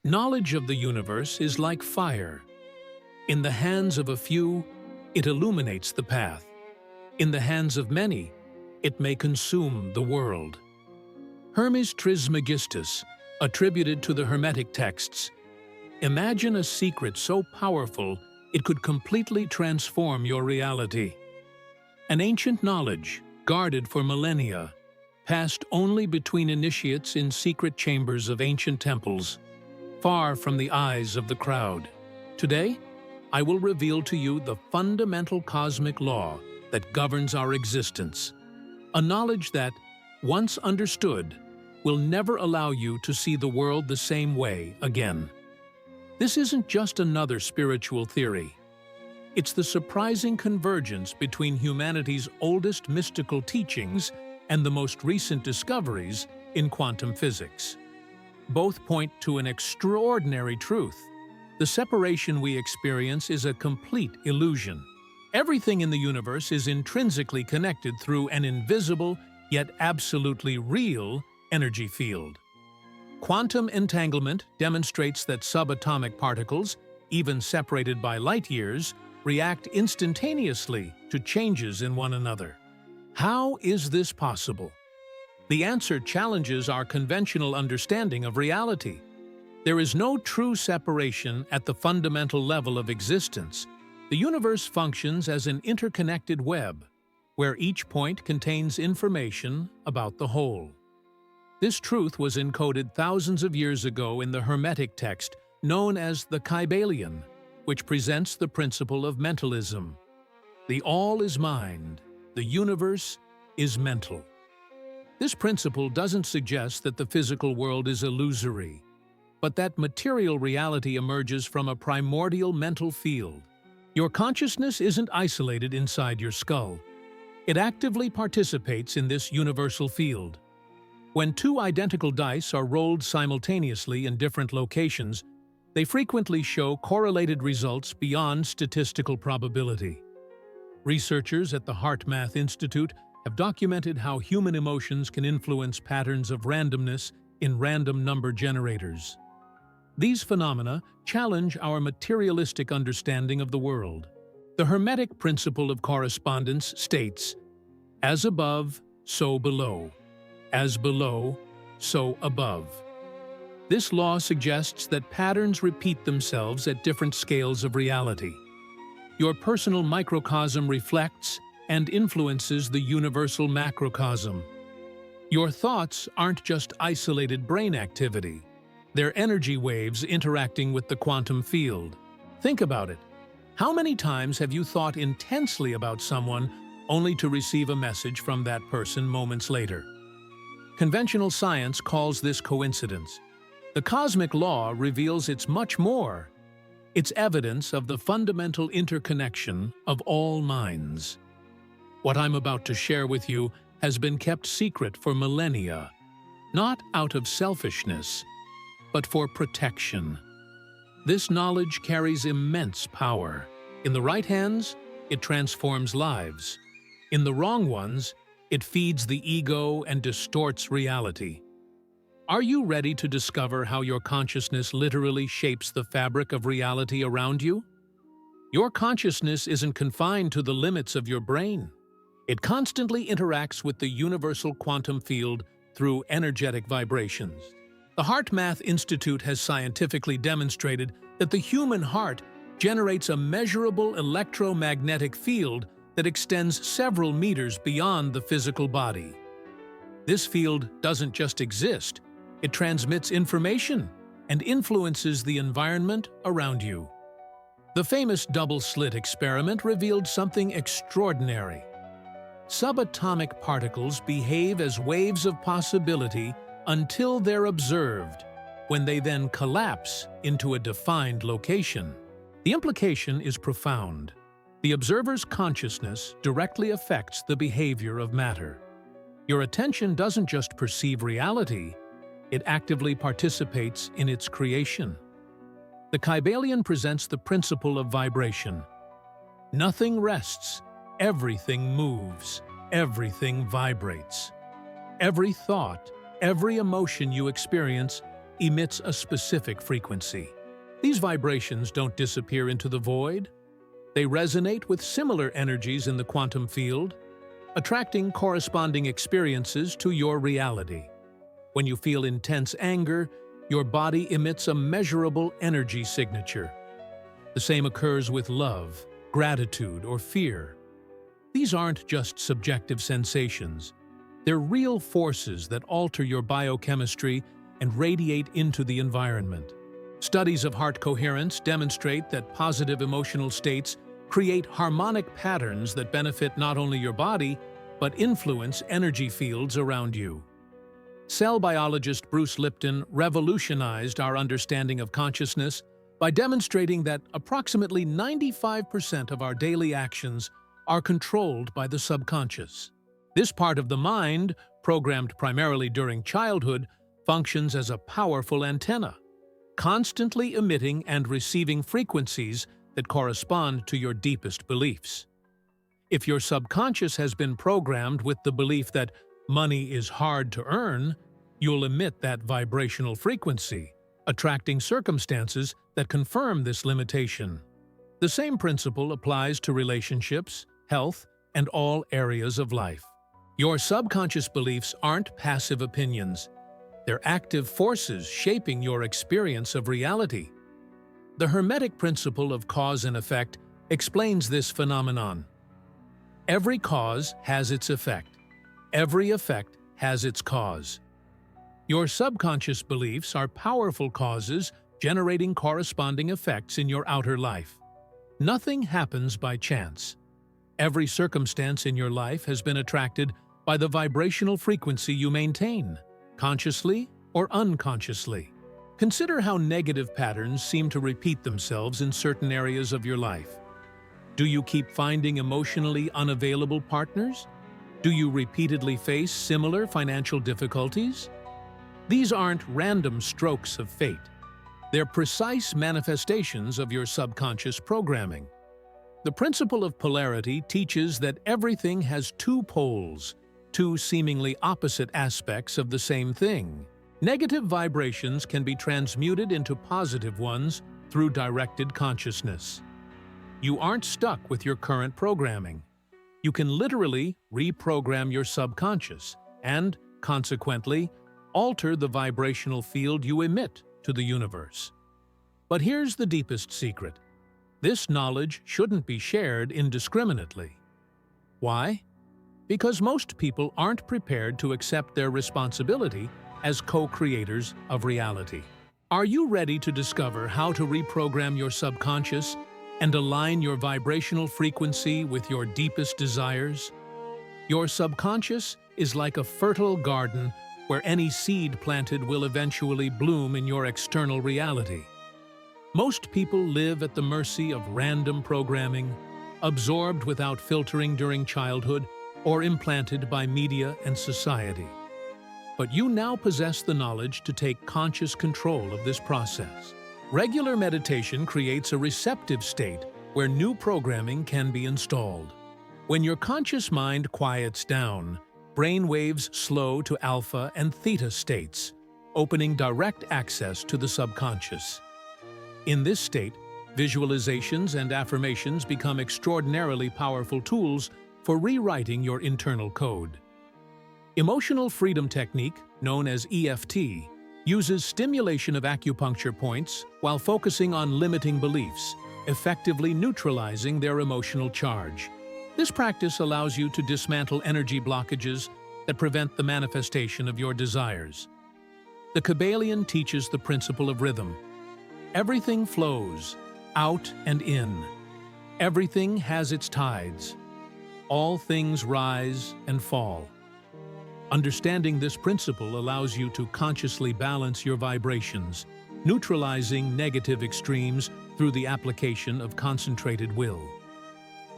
Knowledge of the universe is like fire. In the hands of a few, it illuminates the path. In the hands of many, it may consume the world. Hermes Trismegistus, attributed to the Hermetic texts, imagine a secret so powerful it could completely transform your reality. An ancient knowledge, guarded for millennia, passed only between initiates in secret chambers of ancient temples, far from the eyes of the crowd. Today, I will reveal to you the fundamental cosmic law that governs our existence, a knowledge that, once understood, will never allow you to see the world the same way again. This isn't just another spiritual theory. It's the surprising convergence between humanity's oldest mystical teachings and the most recent discoveries in quantum physics. Both point to an extraordinary truth. The separation we experience is a complete illusion. Everything in the universe is intrinsically connected through an invisible, yet absolutely real, energy field. Quantum entanglement demonstrates that subatomic particles, even separated by light years, react instantaneously to changes in one another. How is this possible? The answer challenges our conventional understanding of reality. There is no true separation at the fundamental level of existence. The universe functions as an interconnected web, where each point contains information about the whole. This truth was encoded thousands of years ago in the Hermetic text known as the Kybalion, which presents the principle of mentalism. The all is mind, the universe is mental. This principle doesn't suggest that the physical world is illusory, but that material reality emerges from a primordial mental field. Your consciousness isn't isolated inside your skull. It actively participates in this universal field. When two identical dice are rolled simultaneously in different locations, they frequently show correlated results beyond statistical probability. Researchers at the HeartMath Institute have documented how human emotions can influence patterns of randomness in random number generators. These phenomena challenge our materialistic understanding of the world. The Hermetic principle of correspondence states, "As above, so below. As below, so above." This law suggests that patterns repeat themselves at different scales of reality. Your personal microcosm reflects and influences the universal macrocosm. Your thoughts aren't just isolated brain activity. They're energy waves interacting with the quantum field. Think about it. How many times have you thought intensely about someone only to receive a message from that person moments later? Conventional science calls this coincidence. The cosmic law reveals it's much more. It's evidence of the fundamental interconnection of all minds. What I'm about to share with you has been kept secret for millennia, not out of selfishness, but for protection. This knowledge carries immense power. In the right hands, it transforms lives. In the wrong ones, it feeds the ego and distorts reality. Are you ready to discover how your consciousness literally shapes the fabric of reality around you? Your consciousness isn't confined to the limits of your brain. It constantly interacts with the universal quantum field through energetic vibrations. The HeartMath Institute has scientifically demonstrated that the human heart generates a measurable electromagnetic field that extends several meters beyond the physical body. This field doesn't just exist, it transmits information and influences the environment around you. The famous double-slit experiment revealed something extraordinary. Subatomic particles behave as waves of possibility until they're observed, when they then collapse into a defined location. The implication is profound. The observer's consciousness directly affects the behavior of matter. Your attention doesn't just perceive reality, it actively participates in its creation. The Kybalion presents the principle of vibration. Nothing rests, everything moves, everything vibrates. Every thought, every emotion you experience emits a specific frequency. These vibrations don't disappear into the void. They resonate with similar energies in the quantum field, attracting corresponding experiences to your reality. When you feel intense anger, your body emits a measurable energy signature. The same occurs with love, gratitude, or fear. These aren't just subjective sensations. They're real forces that alter your biochemistry and radiate into the environment. Studies of heart coherence demonstrate that positive emotional states create harmonic patterns that benefit not only your body, but influence energy fields around you. Cell biologist Bruce Lipton revolutionized our understanding of consciousness by demonstrating that approximately 95% of our daily actions are controlled by the subconscious. This part of the mind, programmed primarily during childhood, functions as a powerful antenna, constantly emitting and receiving frequencies that correspond to your deepest beliefs. If your subconscious has been programmed with the belief that money is hard to earn, you'll emit that vibrational frequency, attracting circumstances that confirm this limitation. The same principle applies to relationships, health, and all areas of life. Your subconscious beliefs aren't passive opinions. They're active forces shaping your experience of reality. The Hermetic principle of cause and effect explains this phenomenon. Every cause has its effect. Every effect has its cause. Your subconscious beliefs are powerful causes generating corresponding effects in your outer life. Nothing happens by chance. Every circumstance in your life has been attracted by the vibrational frequency you maintain, consciously or unconsciously. Consider how negative patterns seem to repeat themselves in certain areas of your life. Do you keep finding emotionally unavailable partners? Do you repeatedly face similar financial difficulties? These aren't random strokes of fate. They're precise manifestations of your subconscious programming. The principle of polarity teaches that everything has two poles, two seemingly opposite aspects of the same thing. Negative vibrations can be transmuted into positive ones through directed consciousness. You aren't stuck with your current programming. You can literally reprogram your subconscious and, consequently, alter the vibrational field you emit to the universe. But here's the deepest secret. This knowledge shouldn't be shared indiscriminately. Why? Because most people aren't prepared to accept their responsibility as co-creators of reality. Are you ready to discover how to reprogram your subconscious and align your vibrational frequency with your deepest desires? Your subconscious is like a fertile garden where any seed planted will eventually bloom in your external reality. Most people live at the mercy of random programming, absorbed without filtering during childhood or implanted by media and society. But you now possess the knowledge to take conscious control of this process. Regular meditation creates a receptive state where new programming can be installed. When your conscious mind quiets down, brain waves slow to alpha and theta states, opening direct access to the subconscious. In this state, visualizations and affirmations become extraordinarily powerful tools for rewriting your internal code. Emotional freedom technique, known as EFT, uses stimulation of acupuncture points while focusing on limiting beliefs, effectively neutralizing their emotional charge. This practice allows you to dismantle energy blockages that prevent the manifestation of your desires. The Kybalion teaches the principle of rhythm. Everything flows, out and in. Everything has its tides. All things rise and fall. Understanding this principle allows you to consciously balance your vibrations, neutralizing negative extremes through the application of concentrated will.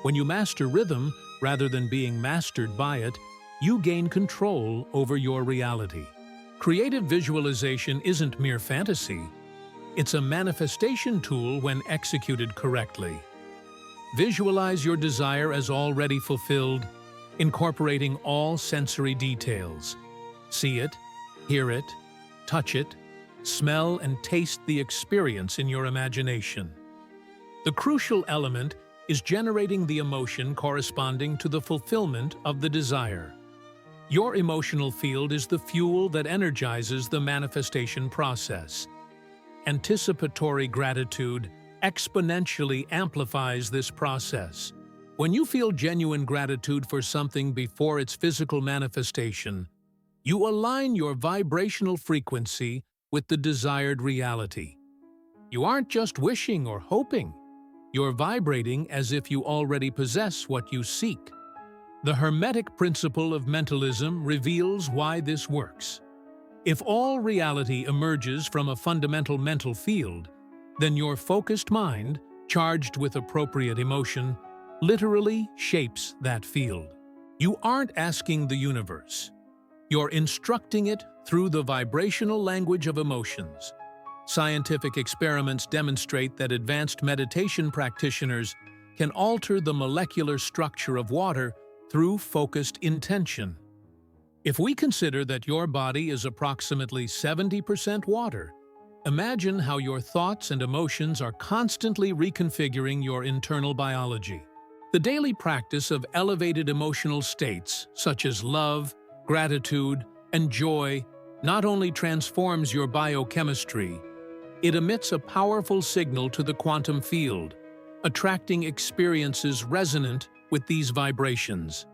When you master rhythm, rather than being mastered by it, you gain control over your reality. Creative visualization isn't mere fantasy. It's a manifestation tool when executed correctly. Visualize your desire as already fulfilled, incorporating all sensory details. See it, hear it, touch it, smell, and taste the experience in your imagination. The crucial element is generating the emotion corresponding to the fulfillment of the desire. Your emotional field is the fuel that energizes the manifestation process. Anticipatory gratitude exponentially amplifies this process. When you feel genuine gratitude for something before its physical manifestation, you align your vibrational frequency with the desired reality. You aren't just wishing or hoping. You're vibrating as if you already possess what you seek. The Hermetic principle of mentalism reveals why this works. If all reality emerges from a fundamental mental field, then your focused mind, charged with appropriate emotion, literally shapes that field. You aren't asking the universe. You're instructing it through the vibrational language of emotions. Scientific experiments demonstrate that advanced meditation practitioners can alter the molecular structure of water through focused intention. If we consider that your body is approximately 70% water, imagine how your thoughts and emotions are constantly reconfiguring your internal biology. The daily practice of elevated emotional states, such as love, gratitude, and joy, not only transforms your biochemistry, it emits a powerful signal to the quantum field, attracting experiences resonant with these vibrations.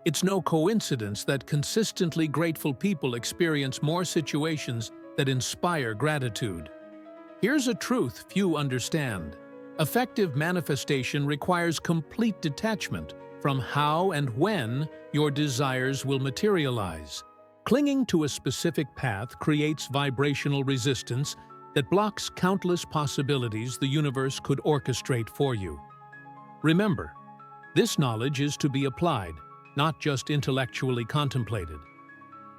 It's no coincidence that consistently grateful people experience more situations that inspire gratitude. Here's a truth few understand. Effective manifestation requires complete detachment from how and when your desires will materialize. Clinging to a specific path creates vibrational resistance that blocks countless possibilities the universe could orchestrate for you. Remember, this knowledge is to be applied, not just intellectually contemplated.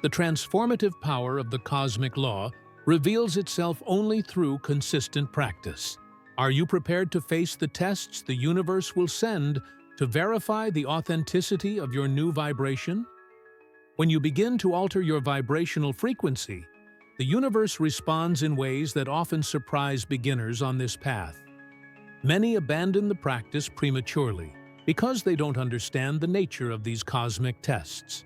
The transformative power of the cosmic law reveals itself only through consistent practice. Are you prepared to face the tests the universe will send to verify the authenticity of your new vibration? When you begin to alter your vibrational frequency, the universe responds in ways that often surprise beginners on this path. Many abandon the practice prematurely because they don't understand the nature of these cosmic tests.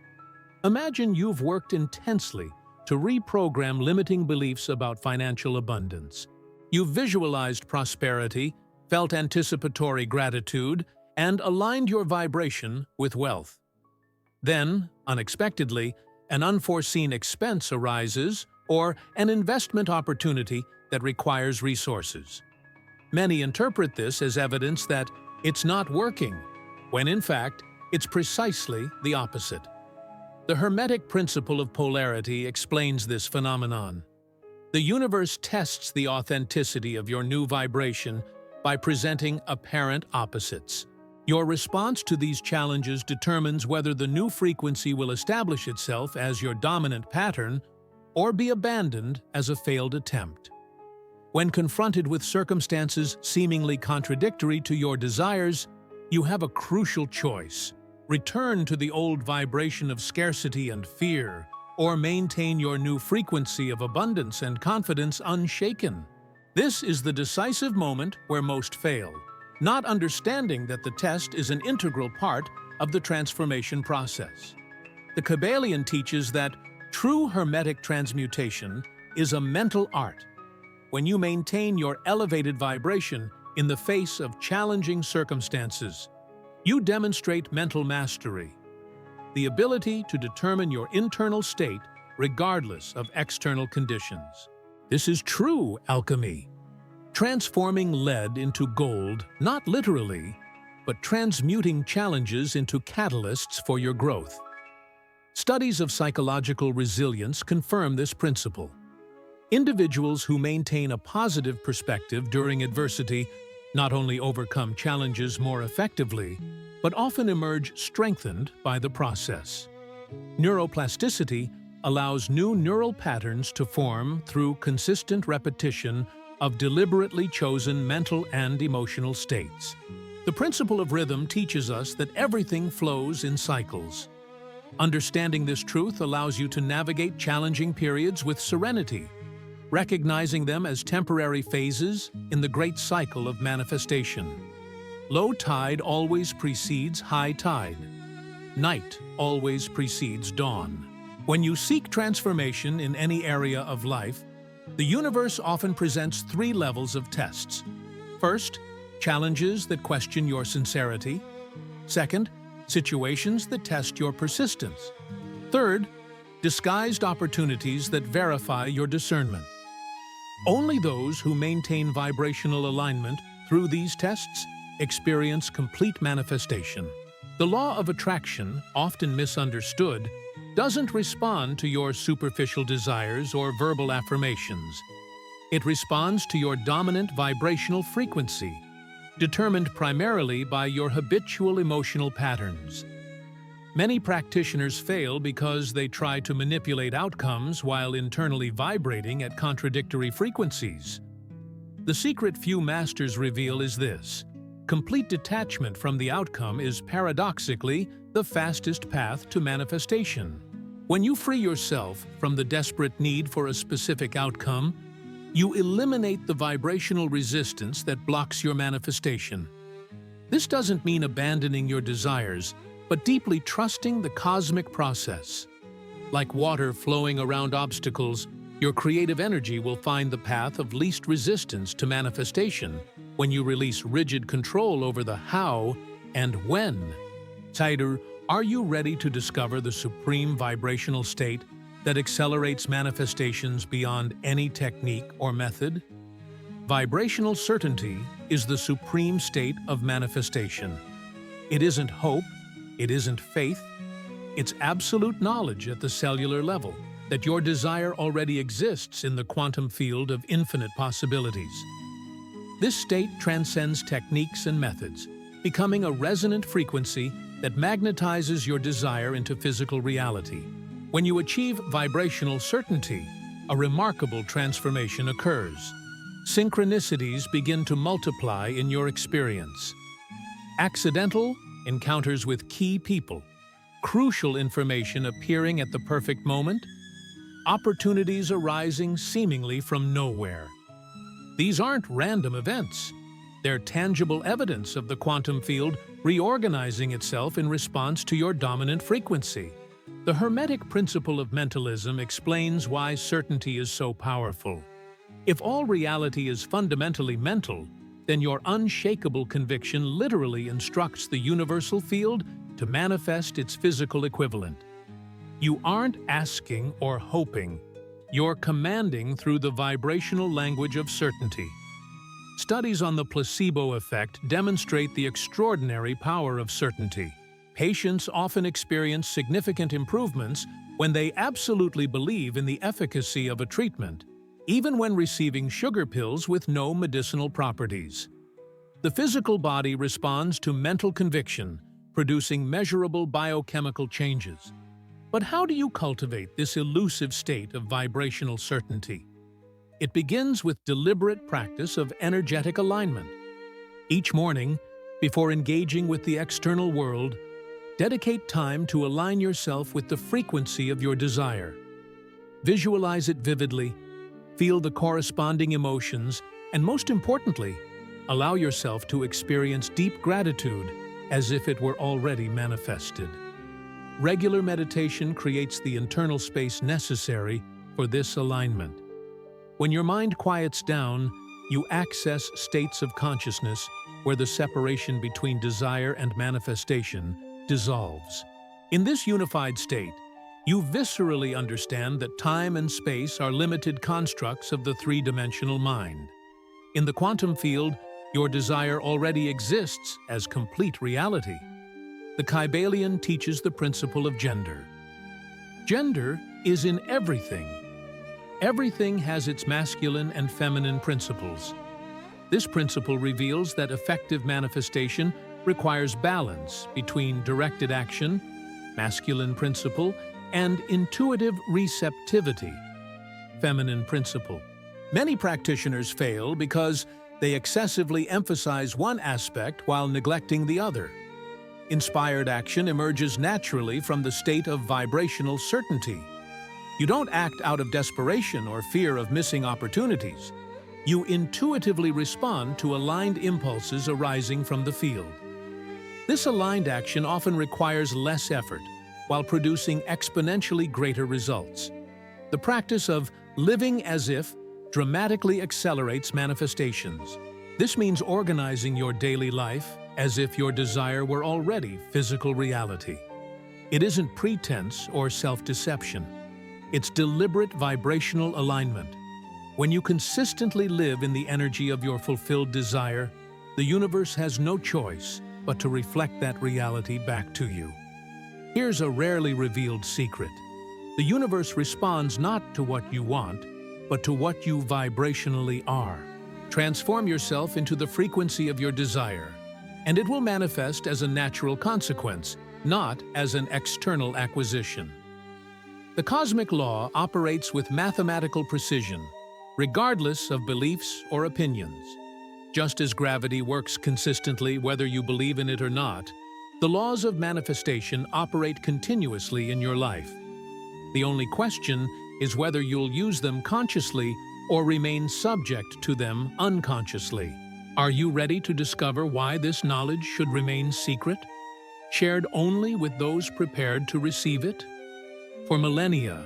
Imagine you've worked intensely to reprogram limiting beliefs about financial abundance. You've visualized prosperity, felt anticipatory gratitude, and aligned your vibration with wealth. Then, unexpectedly, an unforeseen expense arises or an investment opportunity that requires resources. Many interpret this as evidence that it's not working, when in fact, it's precisely the opposite. The Hermetic principle of polarity explains this phenomenon. The universe tests the authenticity of your new vibration by presenting apparent opposites. Your response to these challenges determines whether the new frequency will establish itself as your dominant pattern or be abandoned as a failed attempt. When confronted with circumstances seemingly contradictory to your desires, you have a crucial choice. Return to the old vibration of scarcity and fear, or maintain your new frequency of abundance and confidence unshaken. This is the decisive moment where most fail, not understanding that the test is an integral part of the transformation process. The Kybalion teaches that true Hermetic transmutation is a mental art. When you maintain your elevated vibration in the face of challenging circumstances, you demonstrate mental mastery, the ability to determine your internal state regardless of external conditions. This is true alchemy, transforming lead into gold, not literally, but transmuting challenges into catalysts for your growth. Studies of psychological resilience confirm this principle. Individuals who maintain a positive perspective during adversity not only overcome challenges more effectively, but often emerge strengthened by the process. Neuroplasticity allows new neural patterns to form through consistent repetition of deliberately chosen mental and emotional states. The principle of rhythm teaches us that everything flows in cycles. Understanding this truth allows you to navigate challenging periods with serenity, recognizing them as temporary phases in the great cycle of manifestation. Low tide always precedes high tide. Night always precedes dawn. When you seek transformation in any area of life, the universe often presents three levels of tests. First, challenges that question your sincerity. Second, situations that test your persistence. Third, disguised opportunities that verify your discernment. Only those who maintain vibrational alignment through these tests experience complete manifestation. The law of attraction, often misunderstood, doesn't respond to your superficial desires or verbal affirmations. It responds to your dominant vibrational frequency, determined primarily by your habitual emotional patterns. Many practitioners fail because they try to manipulate outcomes while internally vibrating at contradictory frequencies. The secret few masters reveal is this: complete detachment from the outcome is paradoxically the fastest path to manifestation. When you free yourself from the desperate need for a specific outcome, you eliminate the vibrational resistance that blocks your manifestation. This doesn't mean abandoning your desires, but deeply trusting the cosmic process. Like water flowing around obstacles, your creative energy will find the path of least resistance to manifestation when you release rigid control over the how and when. Tighter, are you ready to discover the supreme vibrational state that accelerates manifestations beyond any technique or method? Vibrational certainty is the supreme state of manifestation. It isn't hope, it isn't faith, it's absolute knowledge at the cellular level that your desire already exists in the quantum field of infinite possibilities. This state transcends techniques and methods, becoming a resonant frequency that magnetizes your desire into physical reality. When you achieve vibrational certainty, a remarkable transformation occurs. Synchronicities begin to multiply in your experience. Accidental encounters with key people, crucial information appearing at the perfect moment, opportunities arising seemingly from nowhere. These aren't random events. They're tangible evidence of the quantum field reorganizing itself in response to your dominant frequency. The Hermetic principle of mentalism explains why certainty is so powerful. If all reality is fundamentally mental, then your unshakable conviction literally instructs the universal field to manifest its physical equivalent. You aren't asking or hoping, you're commanding through the vibrational language of certainty. Studies on the placebo effect demonstrate the extraordinary power of certainty. Patients often experience significant improvements when they absolutely believe in the efficacy of a treatment, even when receiving sugar pills with no medicinal properties. The physical body responds to mental conviction, producing measurable biochemical changes. But how do you cultivate this elusive state of vibrational certainty? It begins with deliberate practice of energetic alignment. Each morning, before engaging with the external world, dedicate time to align yourself with the frequency of your desire. Visualize it vividly, feel the corresponding emotions, and most importantly, allow yourself to experience deep gratitude as if it were already manifested. Regular meditation creates the internal space necessary for this alignment. When your mind quiets down, you access states of consciousness where the separation between desire and manifestation dissolves. In this unified state, you viscerally understand that time and space are limited constructs of the three-dimensional mind. In the quantum field, your desire already exists as complete reality. The Kybalion teaches the principle of gender. Gender is in everything. Everything has its masculine and feminine principles. This principle reveals that effective manifestation requires balance between directed action, masculine principle, and intuitive receptivity, feminine principle. Many practitioners fail because they excessively emphasize one aspect while neglecting the other. Inspired action emerges naturally from the state of vibrational certainty. You don't act out of desperation or fear of missing opportunities. You intuitively respond to aligned impulses arising from the field. This aligned action often requires less effort, while producing exponentially greater results. The practice of living as if dramatically accelerates manifestations. This means organizing your daily life as if your desire were already physical reality. It isn't pretense or self-deception. It's deliberate vibrational alignment. When you consistently live in the energy of your fulfilled desire, the universe has no choice but to reflect that reality back to you. Here's a rarely revealed secret. The universe responds not to what you want, but to what you vibrationally are. Transform yourself into the frequency of your desire, and it will manifest as a natural consequence, not as an external acquisition. The cosmic law operates with mathematical precision, regardless of beliefs or opinions. Just as gravity works consistently whether you believe in it or not, the laws of manifestation operate continuously in your life. The only question is whether you'll use them consciously or remain subject to them unconsciously. Are you ready to discover why this knowledge should remain secret, shared only with those prepared to receive it? For millennia,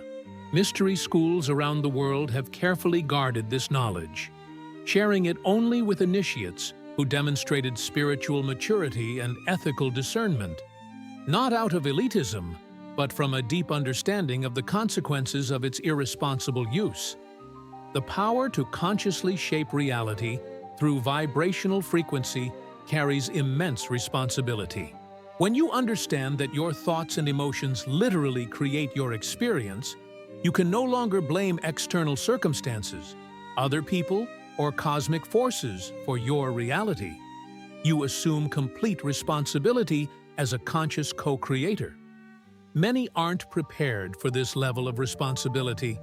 mystery schools around the world have carefully guarded this knowledge, sharing it only with initiates who demonstrated spiritual maturity and ethical discernment, not out of elitism, but from a deep understanding of the consequences of its irresponsible use. The power to consciously shape reality through vibrational frequency carries immense responsibility. When you understand that your thoughts and emotions literally create your experience, you can no longer blame external circumstances, other people, or cosmic forces for your reality. You assume complete responsibility as a conscious co-creator. Many aren't prepared for this level of responsibility.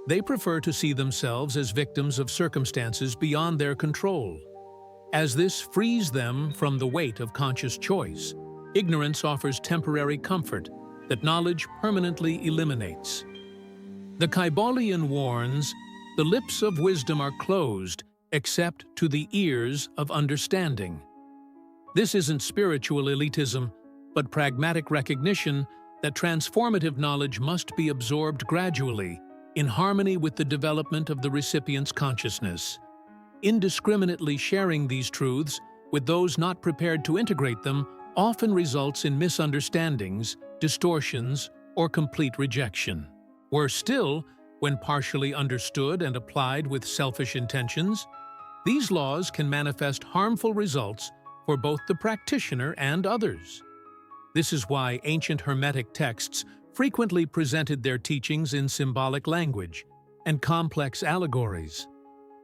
They prefer to see themselves as victims of circumstances beyond their control. As this frees them from the weight of conscious choice, ignorance offers temporary comfort that knowledge permanently eliminates. The Kybalion warns, "The lips of wisdom are closed, except to the ears of understanding." This isn't spiritual elitism, but pragmatic recognition that transformative knowledge must be absorbed gradually, in harmony with the development of the recipient's consciousness. Indiscriminately sharing these truths with those not prepared to integrate them often results in misunderstandings, distortions, or complete rejection. Worse still, when partially understood and applied with selfish intentions, these laws can manifest harmful results for both the practitioner and others. This is why ancient Hermetic texts frequently presented their teachings in symbolic language and complex allegories.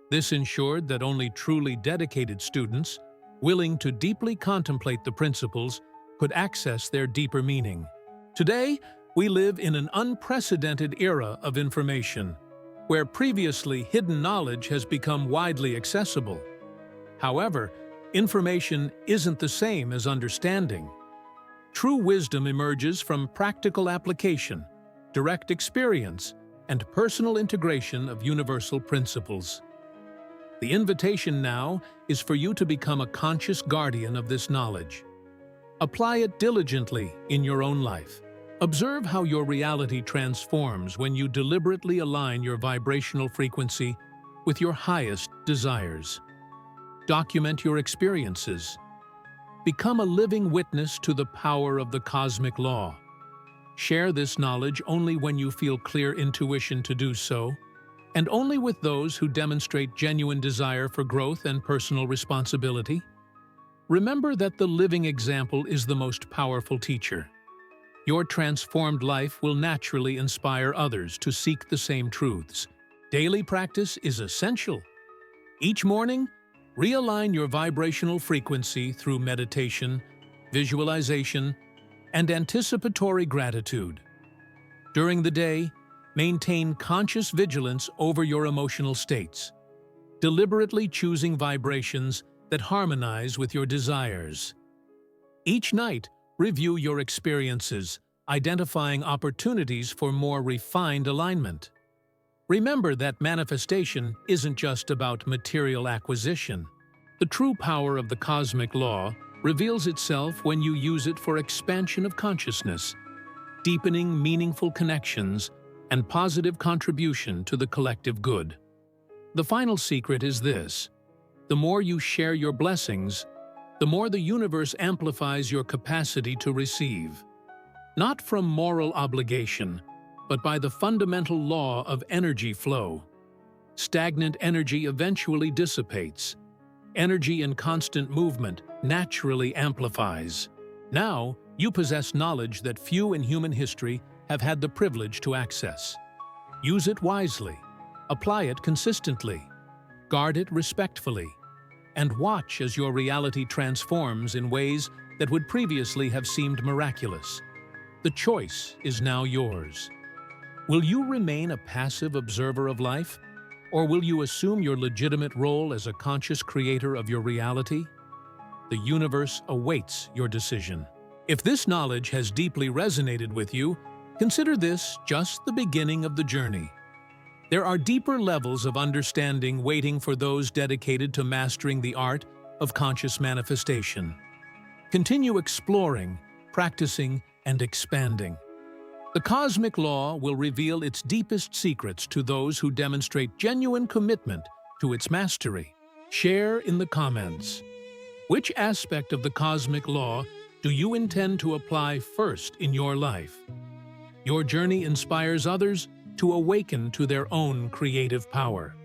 This ensured that only truly dedicated students, willing to deeply contemplate the principles, could access their deeper meaning. Today, we live in an unprecedented era of information, where previously hidden knowledge has become widely accessible. However, information isn't the same as understanding. True wisdom emerges from practical application, direct experience, and personal integration of universal principles. The invitation now is for you to become a conscious guardian of this knowledge. Apply it diligently in your own life. Observe how your reality transforms when you deliberately align your vibrational frequency with your highest desires. Document your experiences. Become a living witness to the power of the cosmic law. Share this knowledge only when you feel clear intuition to do so, and only with those who demonstrate genuine desire for growth and personal responsibility. Remember that the living example is the most powerful teacher. Your transformed life will naturally inspire others to seek the same truths. Daily practice is essential. Each morning, realign your vibrational frequency through meditation, visualization, and anticipatory gratitude. During the day, maintain conscious vigilance over your emotional states, deliberately choosing vibrations that harmonize with your desires. Each night, review your experiences, identifying opportunities for more refined alignment. Remember that manifestation isn't just about material acquisition. The true power of the cosmic law reveals itself when you use it for expansion of consciousness, deepening meaningful connections, and positive contribution to the collective good. The final secret is this: the more you share your blessings, the more the universe amplifies your capacity to receive. Not from moral obligation, but by the fundamental law of energy flow. Stagnant energy eventually dissipates. Energy in constant movement naturally amplifies. Now, you possess knowledge that few in human history have had the privilege to access. Use it wisely, apply it consistently, guard it respectfully, and watch as your reality transforms in ways that would previously have seemed miraculous. The choice is now yours. Will you remain a passive observer of life, or will you assume your legitimate role as a conscious creator of your reality? The universe awaits your decision. If this knowledge has deeply resonated with you, consider this just the beginning of the journey. There are deeper levels of understanding waiting for those dedicated to mastering the art of conscious manifestation. Continue exploring, practicing, and expanding. The cosmic law will reveal its deepest secrets to those who demonstrate genuine commitment to its mastery. Share in the comments. Which aspect of the cosmic law do you intend to apply first in your life? Your journey inspires others to awaken to their own creative power.